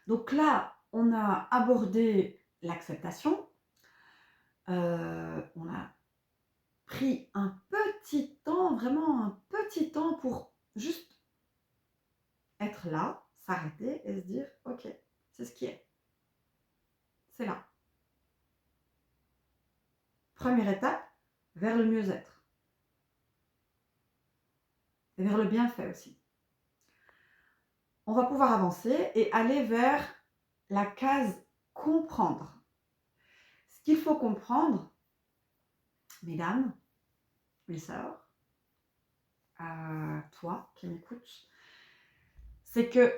Donc là, on a abordé l'acceptation, on a pris un petit temps, vraiment un petit temps pour juste être là, s'arrêter et se dire: «OK, c'est ce qui est, c'est là». Première étape vers le mieux-être et vers le bienfait aussi. On va pouvoir avancer et aller vers la case comprendre. Ce qu'il faut comprendre, mesdames, mes sœurs, toi qui m'écoutes, c'est que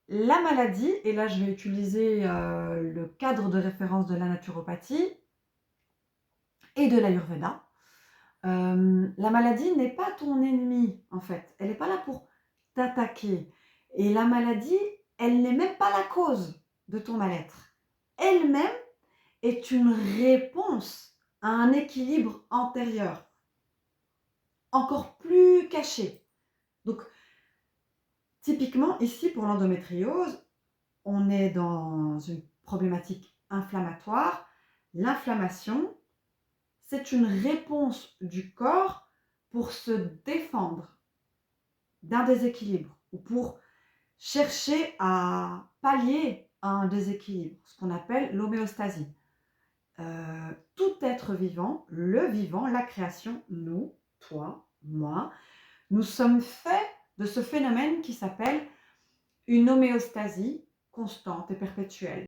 la maladie, et là je vais utiliser le cadre de référence de la naturopathie et de l'Ayurveda, la maladie n'est pas ton ennemi en fait, elle n'est pas là pour t'attaquer. Et la maladie, elle n'est même pas la cause de ton mal-être. Elle-même est une réponse à un équilibre antérieur, encore plus caché. Donc, typiquement, ici, pour l'endométriose, on est dans une problématique inflammatoire. L'inflammation, c'est une réponse du corps pour se défendre d'un déséquilibre ou pour chercher à pallier un déséquilibre, ce qu'on appelle l'homéostasie. Tout être vivant, le vivant, la création, nous, toi, moi, nous sommes faits de ce phénomène qui s'appelle une homéostasie constante et perpétuelle.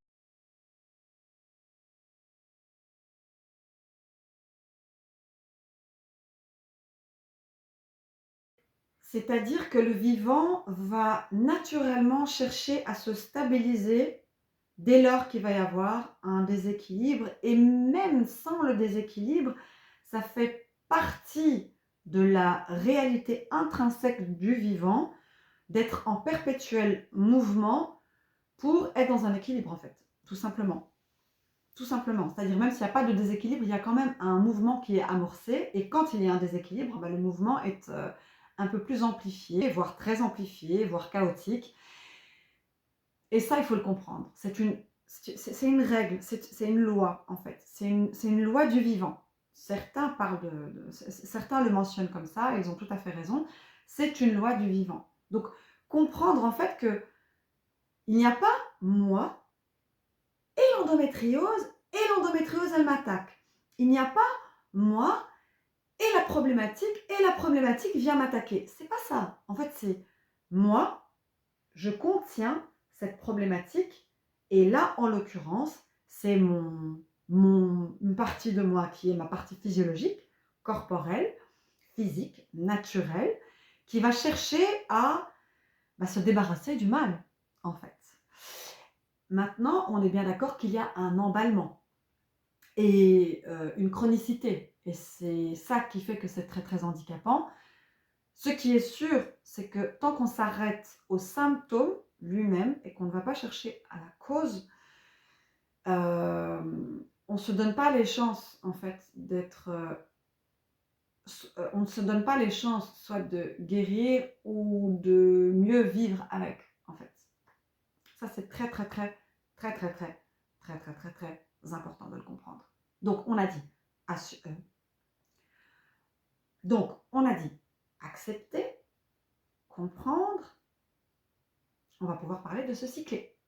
C'est-à-dire que le vivant va naturellement chercher à se stabiliser dès lors qu'il va y avoir un déséquilibre. Et même sans le déséquilibre, ça fait partie de la réalité intrinsèque du vivant d'être en perpétuel mouvement pour être dans un équilibre en fait, tout simplement. Tout simplement. C'est-à-dire même s'il n'y a pas de déséquilibre, il y a quand même un mouvement qui est amorcé et quand il y a un déséquilibre, le mouvement est un peu plus amplifié, voire très amplifié, voire chaotique. Et ça, il faut le comprendre. C'est une règle, c'est une loi en fait. C'est une loi du vivant. Certains parlent certains le mentionnent comme ça, et ils ont tout à fait raison. C'est une loi du vivant. Donc comprendre en fait que il n'y a pas moi et l'endométriose elle m'attaque. Il n'y a pas moi et la problématique vient m'attaquer. C'est pas ça. En fait, c'est moi, je contiens cette problématique et là, en l'occurrence, c'est une partie de moi qui est ma partie physiologique, corporelle, physique, naturelle, qui va chercher à se débarrasser du mal, en fait. Maintenant, on est bien d'accord qu'il y a un emballement et une chronicité. Et c'est ça qui fait que c'est très très handicapant. Ce qui est sûr, c'est que tant qu'on s'arrête au symptôme lui-même et qu'on ne va pas chercher à la cause, on ne se donne pas les chances en fait d'être... on ne se donne pas les chances soit de guérir ou de mieux vivre avec, en fait. Ça, c'est très, très, très, très, très, très, très, très, très, très important de le comprendre. Donc, on a dit accepter, comprendre. On va pouvoir parler de se cycler.